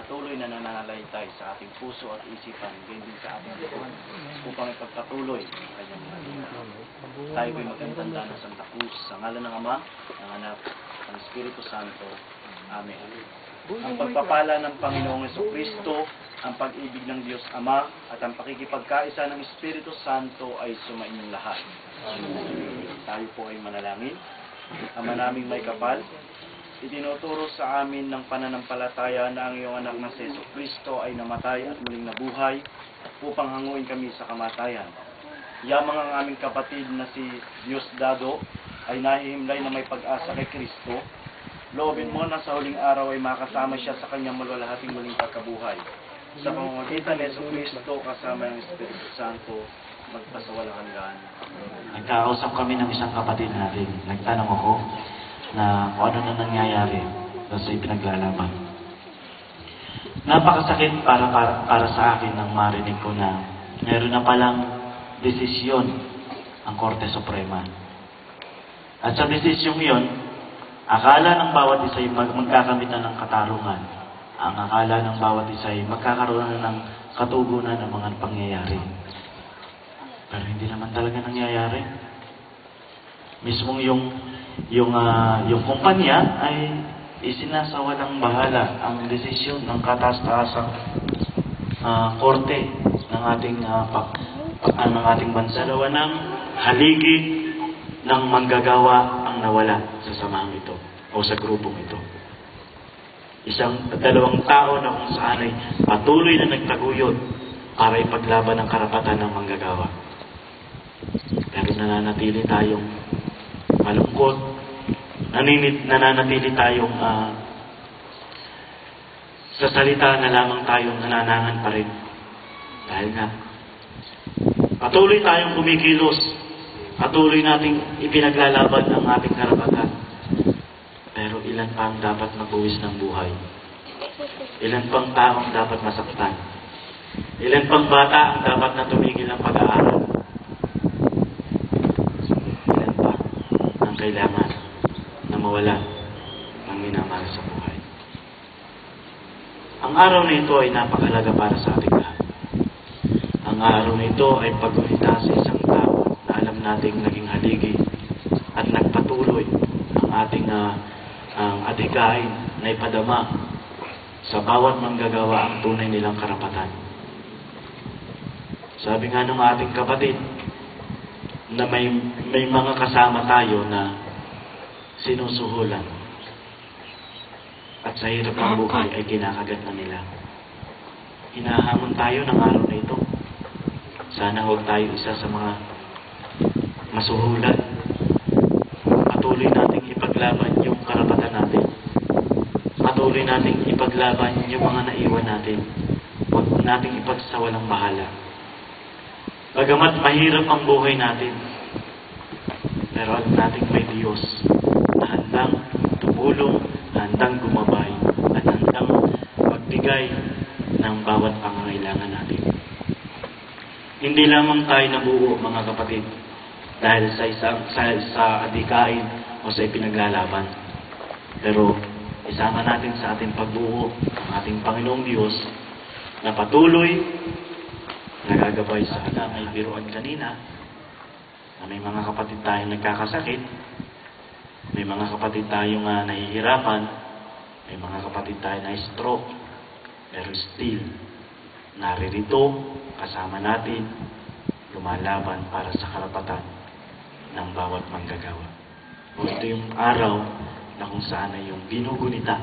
patuloy na nananalaytay sa ating puso at isipan, gayon din sa ating likod, upang ipagpatuloy ang kanyang mga. Tayo ko'y magandanda ng Santa Cruz, sa ngalan ng Ama, ng Anak, ng Espiritu Santo. Amen. Ang pagpapala ng Panginoong Jesucristo, ang pag-ibig ng Diyos Ama, at ang pakikipagkaisa ng Espiritu Santo ay sumainyong lahat. Tayo po ay manalangin. Ama naming may kapal, itinuturo sa amin ng pananampalataya na ang iyong anak na si Jesucristo ay namatay at muling nabuhay upang hanguin kami sa kamatayan. Yamang ang aming kapatid na si Diosdado ay nahihimlay na may pag-asa kay Kristo. Loobin mo na sa huling araw ay makasama siya sa kanyang malwalahating muling pagkabuhay. Sa pamamagitan ni Jesucristo kasama ng Espiritu Santo, magpasawalang hanggan. Nagkakausap kami ng isang kapatid natin. Nagtanong ako na kung ano na nangyayari sa ipinaglalaban. Napakasakit para sa akin nang marinig ko na meron na palang desisyon ang Korte Suprema. At sa desisyong iyon, akala ng bawat isa ay magkakamit na ng katarungan. Ang akala ng bawat isa ay magkakaroon na ng katugunan ng mga pangyayari. Pero hindi naman talaga nangyayari. Mismong yung kumpanya ay isinasawalang bahala ang desisyon ng kataas-taasang korte ng ating bansa. Dalawa ng haligi ng manggagawa ang nawala sa samahang ito o sa grupong ito. Dalawang tao na kung saan ay patuloy na nagtaguyod para ipaglaban ang karapatan ng manggagawa. Pero nananatili tayong malungkot, nananatili tayong sa salita na lamang tayong nananangan pa rin. Dahil nga, patuloy tayong kumikilos, patuloy nating ipinaglalaban ang ating karapatan. Pero ilan pa ang dapat magbuwis ng buhay? Ilan pang taong dapat masaktan? Ilan pang bata ang dapat na tumigil ng pag-aaral? Ilan pa ang kailangan na mawala ng minamahal sa buhay? Ang araw na ito ay napakahalaga para sa ating lahat. Ang araw na ito ay paggunita sa isang tao na alam nating naging haligi at nagpatuloy ang ating ang adhikain na ipadama sa bawat manggagawa ang tunay nilang karapatan. Sabi nga ng ating kapatid na may mga kasama tayo na sinusuhulan at sa hirap ng buhay ay kinakagat na nila. Hinahamon tayo ng araw na ito. Sana huwag tayo isa sa mga masuhulan. Patuloy nating ipaglaban yung karapatan natin. Patuloy nating ipaglaban yung mga naiwan natin. Huwag nating ipagsawalang bahala. Bagamat mahirap ang buhay natin, pero alam nating may Diyos na handang tumulong, handang gumabay, at handang magbigay ng bawat pangangailangan natin. Hindi lamang tayo nabuo, mga kapatid, dahil sa adhikain o sa ipinaglalaban. Pero isama natin sa ating pagbuo ang ating Panginoong Diyos na patuloy nagagabay sa may biruan kanina na may mga kapatid tayong nagkakasakit, may mga kapatid tayong nahihirapan, may mga kapatid tayong na stroke, pero still naririto kasama natin lumalaban para sa karapatan ng bawat manggagawa. O ito yung araw na kung saan ay yung ginugunita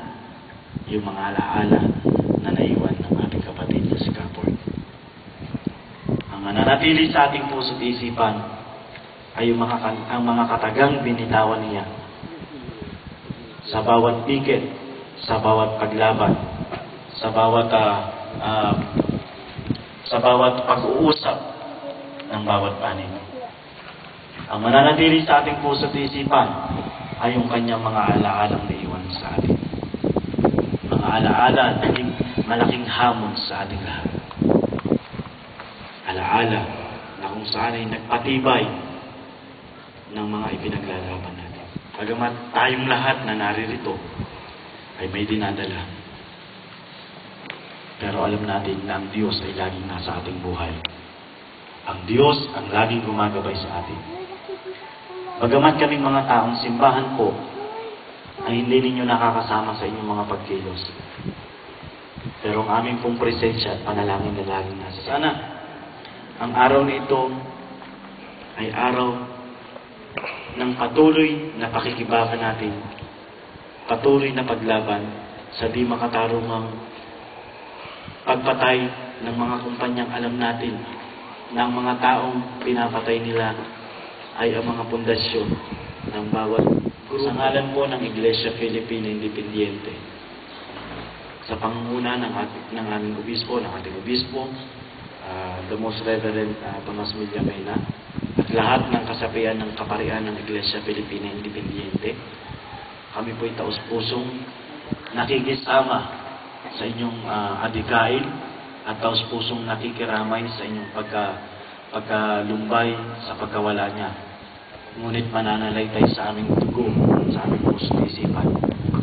yung mga alaala na naiwan ng ating kapatid na si Kapor. Ang mananatili sa ating puso't isipan ay ang mga katagang binitawan niya sa bawat pikit, sa bawat paglaban, sa bawat pag-uusap ng bawat panig. Ang mananatili sa ating puso't isipan ay yung kanyang mga alaalang naiwan sa atin. Mga alaala na malaking hamon sa ating lahat. Alaala na kung saan ay nagpatibay ng mga ipinaglalaban natin. Bagamat tayong lahat na naririto ay may dinadala. Pero alam natin na ang Diyos ay laging nasa ating buhay. Ang Diyos ang laging gumagabay sa atin. Bagamat kaming mga taong simbahan po, ay hindi ninyo nakakasama sa inyong mga pagkilos. Pero ang aming pong presensya at panalangin na laging nasa. Sana, ang araw na ito ay araw ng patuloy na pakikibakan natin, patuloy na paglaban sa di makatarungang pagpatay ng mga kumpanyang alam natin na ang mga taong pinapatay nila ay ang mga pundasyon ng bawat grupo. Sa ngalan po ng Iglesia Filipina Independiente, sa pangunguna ng aming obispo, ng ating obispo, the Most Reverend Tomas Villamena, at lahat ng kasapian ng kaparian ng Iglesia Filipina Independiente, kami po'y taus-pusong nakikisama sa inyong adikain at taus-pusong nakikiramay sa inyong pagkalumbay sa pagkawala niya. Ngunit mananalaytay sa aming dugo, sa aming puso at isipan,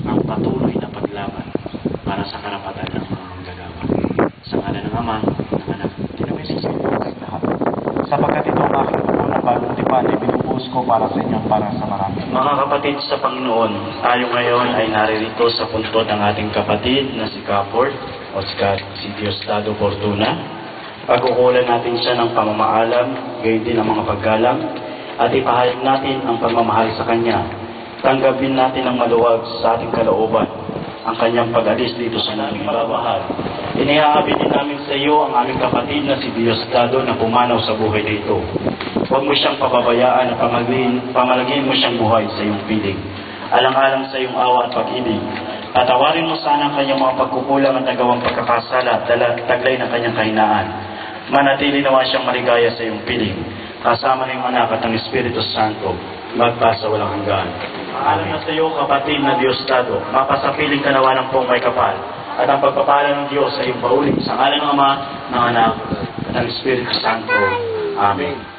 ang patuloy na paglaban para sa karapatan ng mga manggagawa. Sa ngalan ng Ama, ng Anak, Tinamesas at lahat. Sapagkat ito ang aking dugo ng bagong tipan, ibinubuhos ko para sa inyo para sa marami. Mga kapatid sa Panginoon, tayo ngayon ay naririto sa puntod ng ating kapatid na si Caport o si Diosdado Fortuna. Pagkukulan natin siya ng pamamaalam, gayon din ang mga paggalang, at ipahayag natin ang pagmamahal sa Kanya. Tanggapin natin ang maluwag sa ating kalooban ang Kanyang pag-alis dito sa naming mababahal. Inihahabin din namin sa iyo ang aming kapatid na si Diosdado na pumanaw sa buhay na ito. Huwag mo siyang pababayaan at pamalagin mo siyang buhay sa iyong piling. Alang-alang sa iyong awa at pag-ibig. Patawarin mo sana ang kanyang mga pagkukulang at nagawang pagkakasala at taglay ng kanyang kahinaan. Manatili naman siyang maligaya sa iyong piling, kasama ng anak at ng Espiritu Santo, magpa sa walang hanggan. Alam na sa iyo, kapatid na Diosdado, mapasapiling ka nawa ng pong may kapal, at ang pagpapala ng Diyos ay iyong paulit sa ngalan ng Ama, ng Anak, at ng Espiritu Santo. Amen.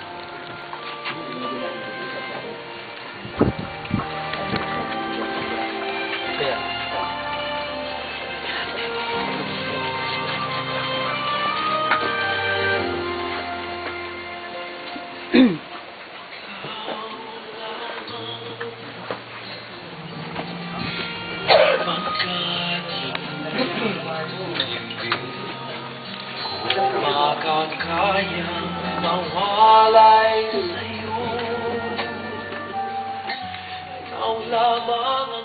Makakayang mawalay sa'yo, ikaw lamang